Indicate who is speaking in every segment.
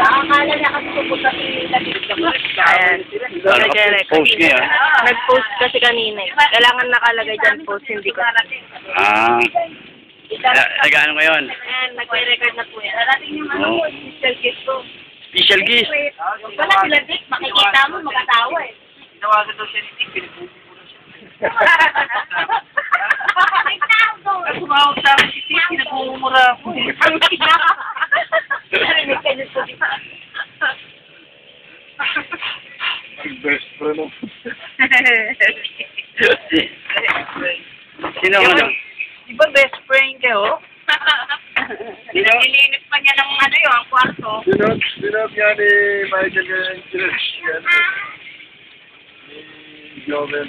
Speaker 1: Akala niya kasi pupunta si David.
Speaker 2: Ayan.
Speaker 3: Post niya.
Speaker 2: Nag-post kasi kanina eh. Kailangan nakalagay dyan post, hindi ko.
Speaker 3: Nag-ano ngayon?
Speaker 2: Ayan, nag-record na po yan.
Speaker 1: Darating yung ano mo, special guest ko.
Speaker 3: Special guest.
Speaker 1: Wala sila Dick, makikita mo, magkatawa eh.
Speaker 4: Tawagan daw siya ni Dick, pinagbubuo na siya. Sumawag sa akin si Dick, pinagmumura ako eh.
Speaker 1: Narinig ka niyo sa Dick.
Speaker 3: Best friend mo. Sino ano?
Speaker 4: Di ba best friend kayo? Nililinis pa niya ng ano yun, ang kwarto.
Speaker 5: Sinop niya ni Michael Gentiles. Ni Jovel.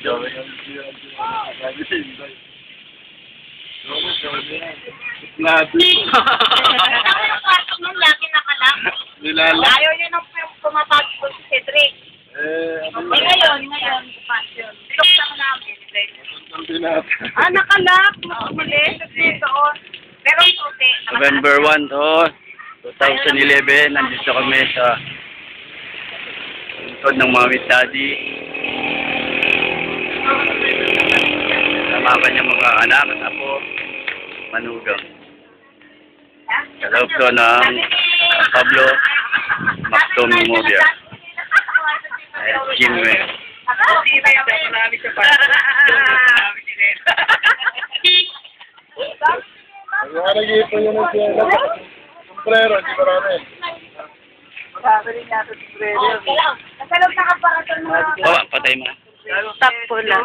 Speaker 5: Natin.
Speaker 1: Ako yung pasok nung laki nakalak.
Speaker 5: Nilala.
Speaker 1: Ayaw niya nung pumapasok ko si Cedric. Ngayon, pasyon. Tinukta ko namin.
Speaker 5: Ang
Speaker 1: Nakalak. Makamulit. Doon. Pero suti.
Speaker 3: November 1 to 2011. Nandito kami sa lingkod ng Mami at Daddy. Sama niya mga anak at apo. Manugang. Sa loob to ng Pablo Mactom Memorial. Jimmy.
Speaker 4: Marami siya pa. Marami sila.
Speaker 5: nag-iipon yun ng siya. Sombrero, di marami.
Speaker 4: Marami rin natin si Freddy.
Speaker 1: Nasa loob ng aparato ng mga...
Speaker 3: Bawa, patay mo na.
Speaker 2: Stop po lang.